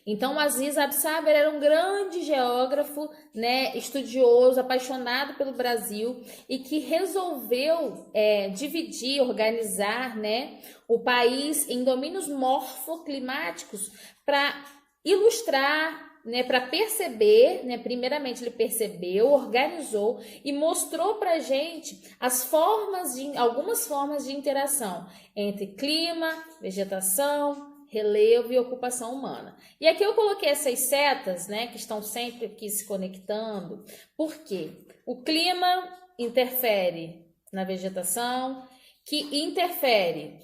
Então, o Aziz Absaber era um grande geógrafo, né, estudioso, apaixonado pelo Brasil e que resolveu dividir, organizar, né, o país em domínios morfoclimáticos para ilustrar, né, para perceber, né, primeiramente ele percebeu, organizou e mostrou para a gente algumas formas de interação entre clima, vegetação, relevo e ocupação humana. E aqui eu coloquei essas setas, né, que estão sempre aqui se conectando, porque o clima interfere na vegetação, que interfere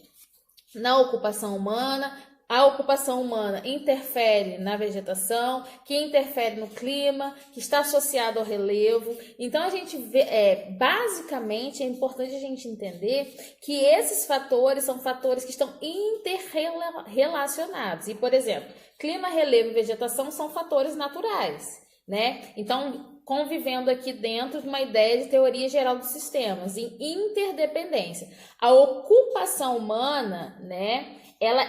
na ocupação humana, a ocupação humana interfere na vegetação, que interfere no clima, que está associado ao relevo. Então, a gente vê, basicamente, é importante a gente entender que esses fatores são fatores que estão interrelacionados. E, por exemplo, clima, relevo e vegetação são fatores naturais, né? Então, convivendo aqui dentro de uma ideia de teoria geral dos sistemas, em interdependência. A ocupação humana, né, ela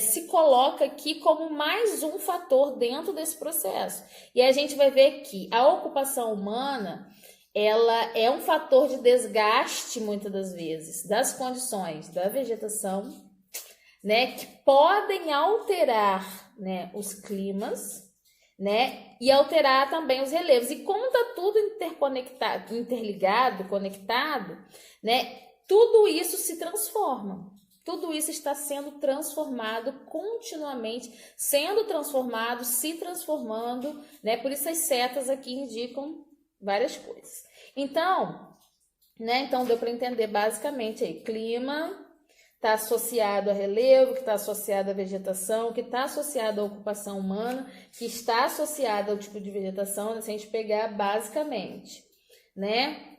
se coloca aqui como mais um fator dentro desse processo. E a gente vai ver que a ocupação humana, ela é um fator de desgaste, muitas das vezes, das condições da vegetação, né, que podem alterar, né, os climas, né, e alterar também os relevos. E como está tudo interconectado, interligado, conectado, né, tudo isso se transforma. Tudo isso está sendo transformado continuamente, sendo transformado, se transformando, né? Por isso as setas aqui indicam várias coisas. Então, né? Então deu para entender basicamente aí, clima está associado a relevo, que está associado à vegetação, que está associado à ocupação humana, que está associado ao tipo de vegetação, se a gente pegar basicamente, né?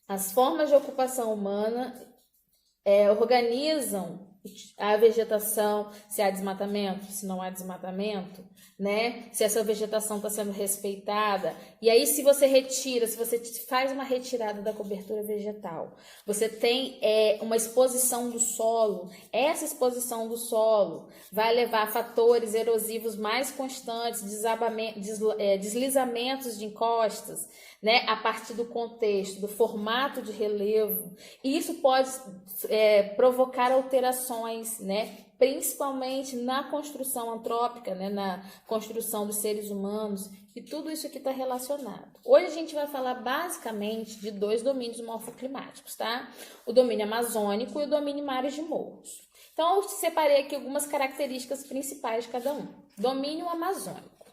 As formas de ocupação humana organizam a vegetação, se há desmatamento, se não há desmatamento, né? Se essa vegetação está sendo respeitada. E aí, se você faz uma retirada da cobertura vegetal, você tem uma exposição do solo. Essa exposição do solo vai levar a fatores erosivos mais constantes, deslizamentos de encostas, né? A partir do contexto, do formato de relevo. E isso pode provocar alterações, né? Principalmente na construção antrópica, né? Na construção dos seres humanos, e tudo isso aqui está relacionado. Hoje a gente vai falar basicamente de dois domínios morfoclimáticos, tá? O domínio amazônico e o domínio mares de morros. Então, eu separei aqui algumas características principais de cada um. Domínio amazônico.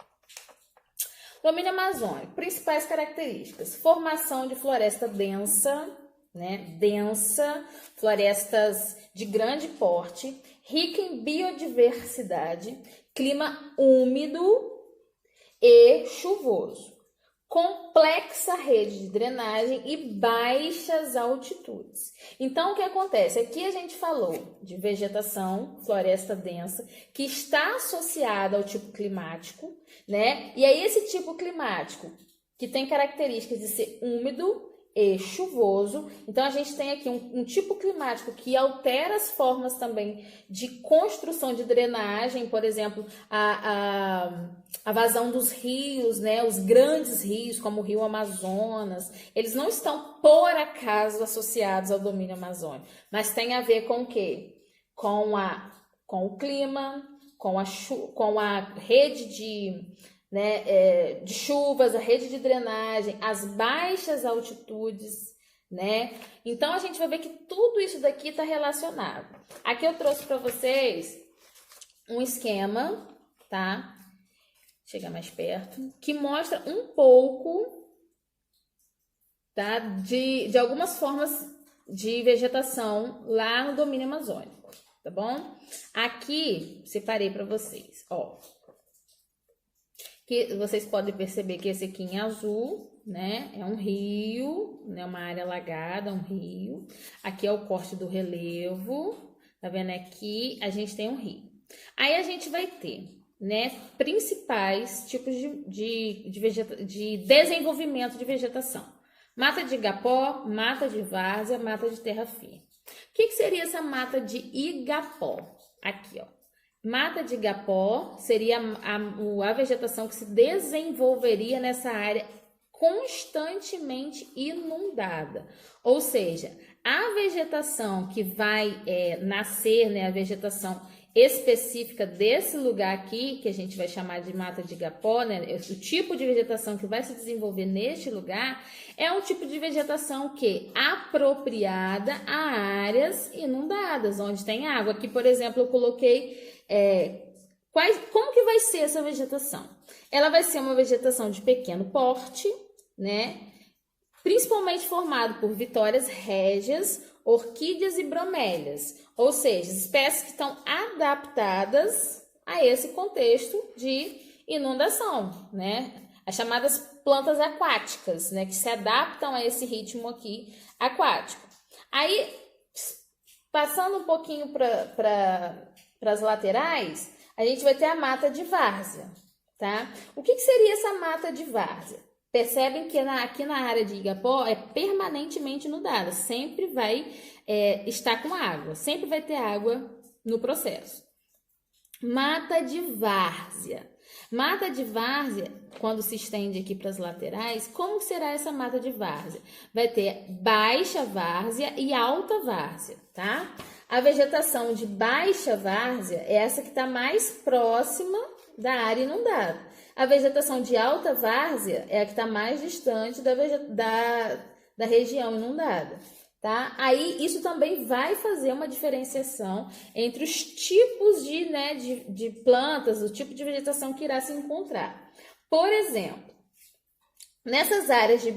Domínio amazônico, principais características: formação de floresta densa, né? Densa, florestas de grande porte, rica em biodiversidade, clima úmido e chuvoso, complexa rede de drenagem e baixas altitudes. Então, o que acontece? Aqui a gente falou de vegetação, floresta densa, que está associada ao tipo climático, né? E aí esse tipo climático, que tem características de ser úmido e chuvoso. Então, a gente tem aqui um tipo climático que altera as formas também de construção de drenagem, por exemplo, a vazão dos rios, né? Os grandes rios, como o Rio Amazonas, eles não estão, por acaso, associados ao domínio amazônico, mas tem a ver com o quê? Com o clima, com a rede de chuvas, a rede de drenagem, as baixas altitudes, né? Então, a gente vai ver que tudo isso daqui está relacionado. Aqui eu trouxe para vocês um esquema, tá? Chega mais perto, que mostra um pouco, tá? De algumas formas de vegetação lá no domínio amazônico, tá bom? Aqui, separei para vocês, ó. Que vocês podem perceber que esse aqui em azul, né, é um rio, né, uma área alagada, um rio. Aqui é o corte do relevo, tá vendo? Aqui a gente tem um rio. Aí a gente vai ter, né, principais tipos de desenvolvimento de vegetação: mata de igapó, mata de várzea, mata de terra firme. O que seria essa mata de igapó? Aqui, ó. Mata de igapó seria a vegetação que se desenvolveria nessa área constantemente inundada. Ou seja, a vegetação que vai nascer, né, a vegetação específica desse lugar aqui, que a gente vai chamar de mata de igapó, né, o tipo de vegetação que vai se desenvolver neste lugar é um tipo de vegetação que apropriada a áreas inundadas, onde tem água. Aqui, por exemplo, eu coloquei como que vai ser essa vegetação? Ela vai ser uma vegetação de pequeno porte, né? Principalmente formado por vitórias régias, orquídeas e bromélias, ou seja, espécies que estão adaptadas a esse contexto de inundação, né? As chamadas plantas aquáticas, né? Que se adaptam a esse ritmo aqui aquático. Aí, passando um pouquinho para as laterais, a gente vai ter a mata de várzea, tá? O que seria essa mata de várzea? Percebem que aqui na área de igapó é permanentemente inundada, sempre vai estar com água, sempre vai ter água no processo. Mata de várzea. Mata de várzea, quando se estende aqui para as laterais, como será essa mata de várzea? Vai ter baixa várzea e alta várzea, tá? A vegetação de baixa várzea é essa que está mais próxima da área inundada. A vegetação de alta várzea é a que está mais distante da região inundada, tá? Aí, isso também vai fazer uma diferenciação entre os tipos de plantas, o tipo de vegetação que irá se encontrar. Por exemplo, nessas áreas de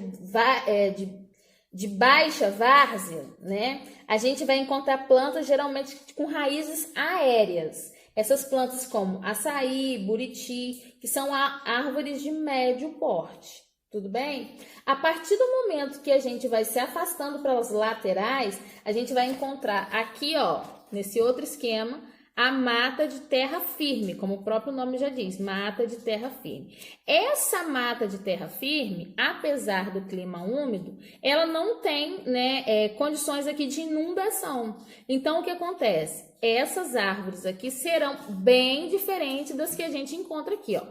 baixa várzea, né, a gente vai encontrar plantas geralmente com raízes aéreas. Essas plantas como açaí, buriti, que são árvores de médio porte, tudo bem? A partir do momento que a gente vai se afastando para as laterais, a gente vai encontrar aqui, ó, nesse outro esquema, a mata de terra firme, como o próprio nome já diz, mata de terra firme. Essa mata de terra firme, apesar do clima úmido, ela não tem, né, condições aqui de inundação. Então, o que acontece? Essas árvores aqui serão bem diferentes das que a gente encontra aqui, ó.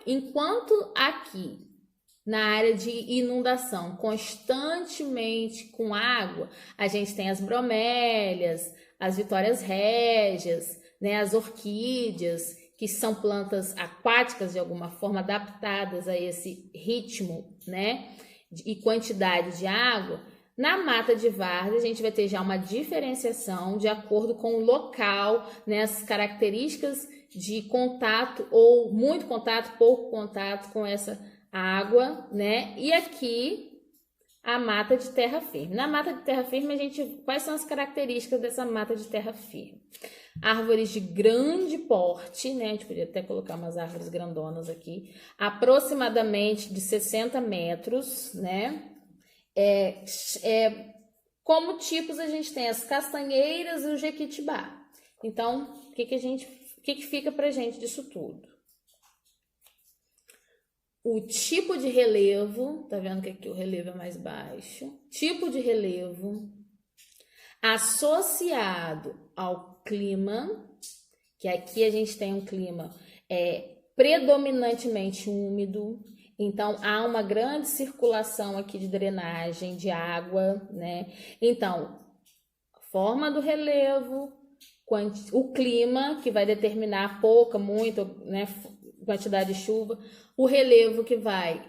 Enquanto aqui, na área de inundação, constantemente com água, a gente tem as bromélias, as vitórias régias, né, as orquídeas, que são plantas aquáticas de alguma forma adaptadas a esse ritmo, né, e quantidade de água. Na mata de várzea, a gente vai ter já uma diferenciação de acordo com o local, né, as características de contato, ou muito contato, pouco contato com essa água, né, e aqui a mata de terra firme. Na mata de terra firme, quais são as características dessa mata de terra firme? Árvores de grande porte, né? A gente podia até colocar umas árvores grandonas aqui, aproximadamente de 60 metros, né? Como tipos a gente tem as castanheiras e o jequitibá. Então, o que fica pra gente disso tudo? O tipo de relevo, tá vendo que aqui o relevo é mais baixo? Tipo de relevo associado ao clima, que aqui a gente tem um clima predominantemente úmido, então há uma grande circulação aqui de drenagem de água, né? Então, forma do relevo, o clima, que vai determinar pouca, muita, né, quantidade de chuva, o relevo que vai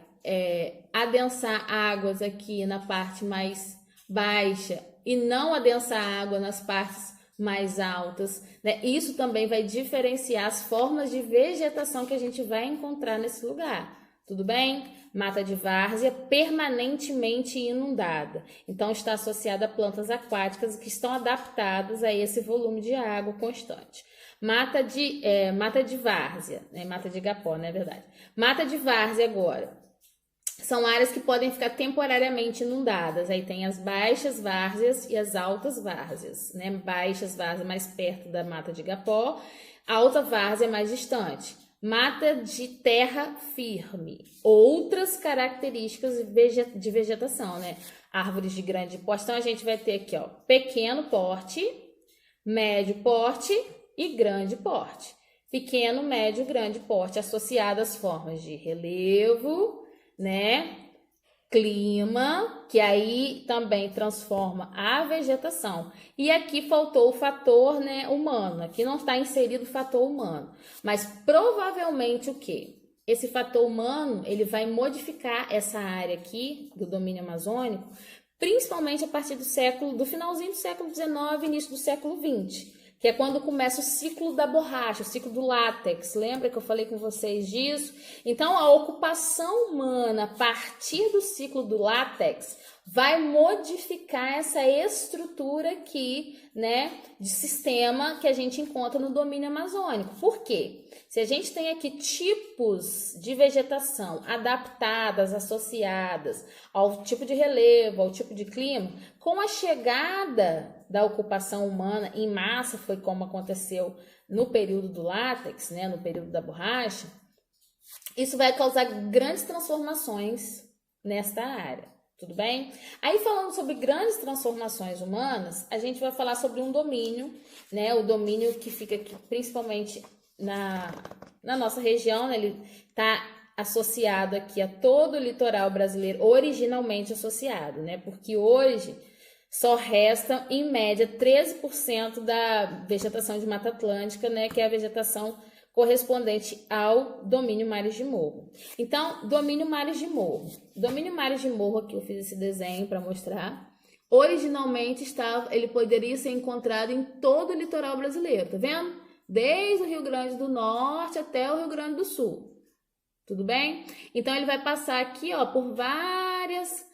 adensar águas aqui na parte mais baixa e não adensar água nas partes mais altas, né? Isso também vai diferenciar as formas de vegetação que a gente vai encontrar nesse lugar, tudo bem? Mata de várzea permanentemente inundada, então está associada a plantas aquáticas que estão adaptadas a esse volume de água constante. Mata de várzea, né? Mata de igapó, não é verdade? Mata de várzea agora. São áreas que podem ficar temporariamente inundadas. Aí tem as baixas várzeas e as altas várzeas, né? Baixas várzeas mais perto da mata de igapó, alta várzea mais distante. Mata de terra firme. Outras características de vegetação, né? Árvores de grande porte. Então a gente vai ter aqui, ó, pequeno porte, médio porte e grande porte. Pequeno, médio, grande porte, associado às formas de relevo, né? Clima, que aí também transforma a vegetação. E aqui faltou o fator, né, humano. Aqui não está inserido o fator humano. Mas provavelmente o quê? Esse fator humano, ele vai modificar essa área aqui do domínio amazônico, principalmente a partir do finalzinho do século XIX, início do século XX. Que é quando começa o ciclo da borracha, o ciclo do látex. Lembra que eu falei com vocês disso? Então, a ocupação humana a partir do ciclo do látex vai modificar essa estrutura aqui, né, de sistema que a gente encontra no domínio amazônico. Por quê? Se a gente tem aqui tipos de vegetação adaptadas, associadas ao tipo de relevo, ao tipo de clima, com a chegada da ocupação humana em massa, foi como aconteceu no período do látex, né, no período da borracha, isso vai causar grandes transformações nesta área, tudo bem? Aí, falando sobre grandes transformações humanas, a gente vai falar sobre um domínio, né, o domínio que fica aqui, principalmente na nossa região, né, ele está associado aqui a todo o litoral brasileiro, originalmente associado, né, porque hoje só resta, em média, 13% da vegetação de Mata Atlântica, né, que é a vegetação correspondente ao domínio Mares de Morro. Então, domínio Mares de Morro. Domínio Mares de Morro, aqui eu fiz esse desenho para mostrar. Originalmente, ele poderia ser encontrado em todo o litoral brasileiro, tá vendo? Desde o Rio Grande do Norte até o Rio Grande do Sul. Tudo bem? Então, ele vai passar aqui, ó, por várias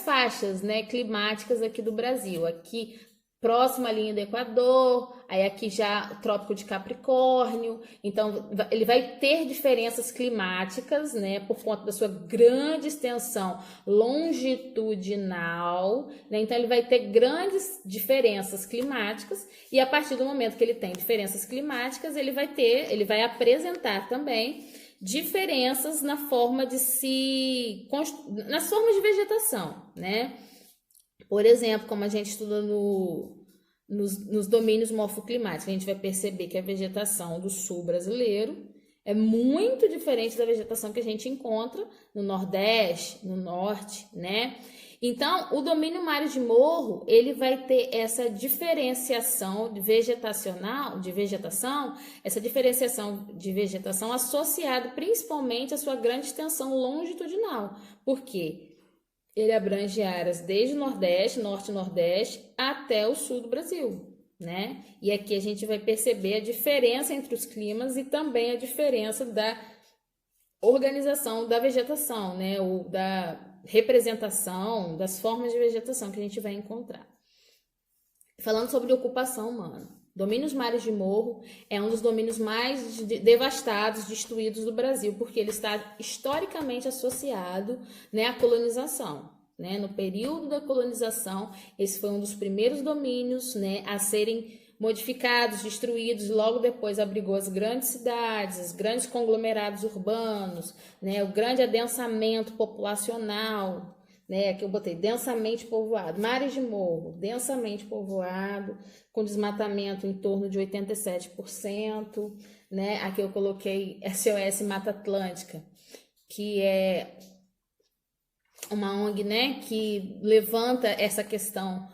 faixas, né, climáticas aqui do Brasil. Aqui próxima à linha do Equador, aí aqui já o Trópico de Capricórnio. Então, ele vai ter diferenças climáticas, né, por conta da sua grande extensão longitudinal, né? Então, ele vai ter grandes diferenças climáticas e a partir do momento que ele tem diferenças climáticas, ele vai apresentar também diferenças nas formas de vegetação, né? Por exemplo, como a gente estuda nos domínios morfoclimáticos, a gente vai perceber que a vegetação do sul brasileiro é muito diferente da vegetação que a gente encontra no Nordeste, no Norte, né? Então, o domínio Mares de Morro, ele vai ter essa diferenciação de vegetação associada principalmente à sua grande extensão longitudinal. Por quê? Ele abrange áreas desde o Nordeste, Norte e Nordeste, até o sul do Brasil, né? E aqui a gente vai perceber a diferença entre os climas e também a diferença da organização da vegetação, né? Ou da representação das formas de vegetação que a gente vai encontrar. Falando sobre ocupação humana. Domínios Mares de Morro é um dos domínios mais devastados, destruídos do Brasil, porque ele está historicamente associado, né, à colonização. Né? No período da colonização, esse foi um dos primeiros domínios, né, a serem modificados, destruídos, logo depois abrigou as grandes cidades, os grandes conglomerados urbanos, né, o grande adensamento populacional, né, aqui eu botei densamente povoado, Mares de Morro, densamente povoado, com desmatamento em torno de 87%, né, aqui eu coloquei SOS Mata Atlântica, que é uma ONG, né, que levanta essa questão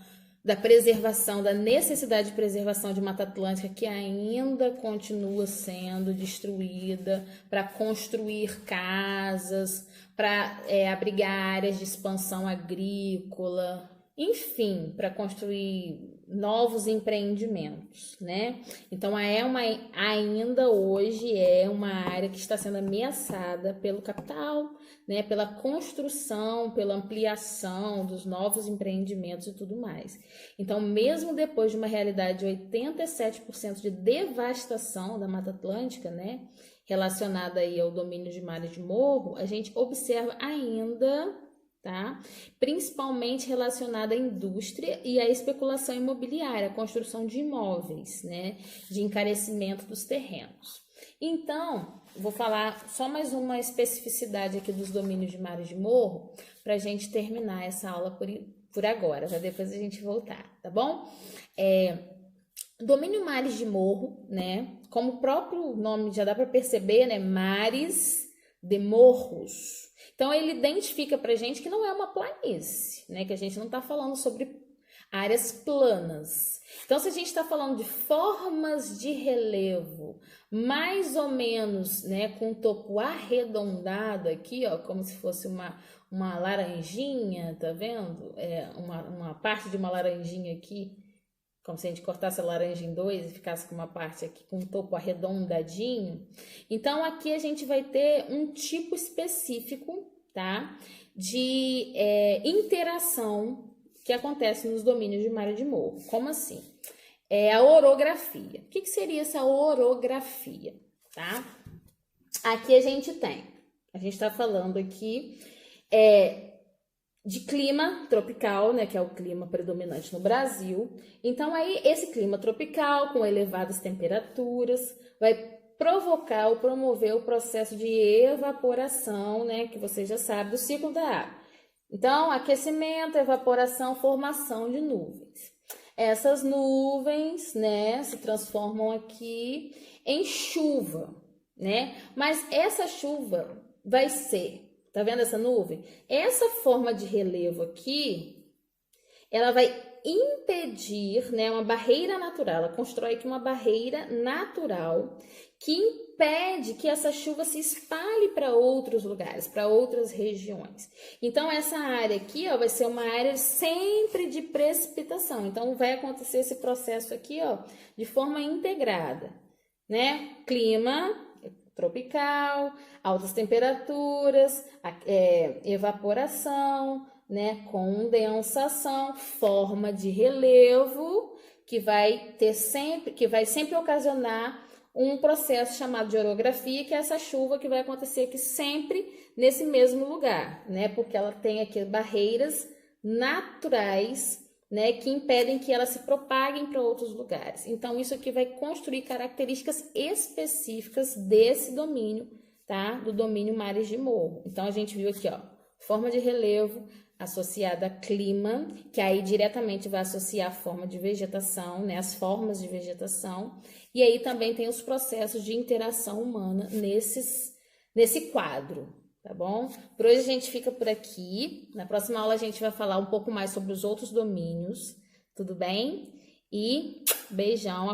da preservação, da necessidade de preservação de Mata Atlântica, que ainda continua sendo destruída para construir casas, para abrigar áreas de expansão agrícola, enfim, para construir novos empreendimentos, né? Então, ainda hoje é uma área que está sendo ameaçada pelo capital, né? Pela construção, pela ampliação dos novos empreendimentos e tudo mais. Então, mesmo depois de uma realidade de 87% de devastação da Mata Atlântica, né? Relacionada aí ao domínio de Mares de Morro, a gente observa ainda, tá? Principalmente relacionada à indústria e à especulação imobiliária, a construção de imóveis, né? De encarecimento dos terrenos. Então, vou falar só mais uma especificidade aqui dos domínios de Mares de Morro para a gente terminar essa aula por agora, para depois a gente voltar, tá bom? Domínio mares de morro, né? Como o próprio nome já dá para perceber, né? Mares de morros. Então ele identifica para gente que não é uma planície, né? Que a gente não está falando sobre áreas planas. Então, se a gente está falando de formas de relevo, mais ou menos, né, com o topo arredondado aqui, ó, como se fosse uma laranjinha, tá vendo? Uma parte de uma laranjinha aqui, como se a gente cortasse a laranja em dois e ficasse com uma parte aqui com o topo arredondadinho. Então, aqui a gente vai ter um tipo específico, tá? De interação que acontece nos domínios de mar e de morro. Como assim? É a orografia. O que seria essa orografia, tá? Aqui a gente está falando aqui de clima tropical, né, que é o clima predominante no Brasil. Então aí esse clima tropical com elevadas temperaturas vai provocar ou promover o processo de evaporação, né, que você já sabe do ciclo da água. Então, aquecimento, evaporação, formação de nuvens. Essas nuvens, né, se transformam aqui em chuva, né? Mas essa chuva vai ser, tá vendo essa nuvem? Essa forma de relevo aqui, ela vai impedir, né, uma barreira natural. Ela constrói aqui uma barreira natural que impede que essa chuva se espalhe para outros lugares, para outras regiões. Então, essa área aqui, ó, vai ser uma área sempre de precipitação. Então, vai acontecer esse processo aqui, ó, de forma integrada, né? Clima tropical, altas temperaturas, evaporação, né? Condensação, forma de relevo, que vai sempre ocasionar um processo chamado de orografia, que é essa chuva que vai acontecer aqui sempre nesse mesmo lugar, né? Porque ela tem aqui barreiras naturais, né, que impedem que elas se propaguem para outros lugares. Então, isso aqui vai construir características específicas desse domínio, tá? Do domínio mares de morro. Então, a gente viu aqui, ó, forma de relevo associada a clima, que aí diretamente vai associar a forma de vegetação, né, as formas de vegetação, e aí também tem os processos de interação humana nesse quadro, tá bom? Por hoje a gente fica por aqui. Na próxima aula a gente vai falar um pouco mais sobre os outros domínios, tudo bem? E beijão.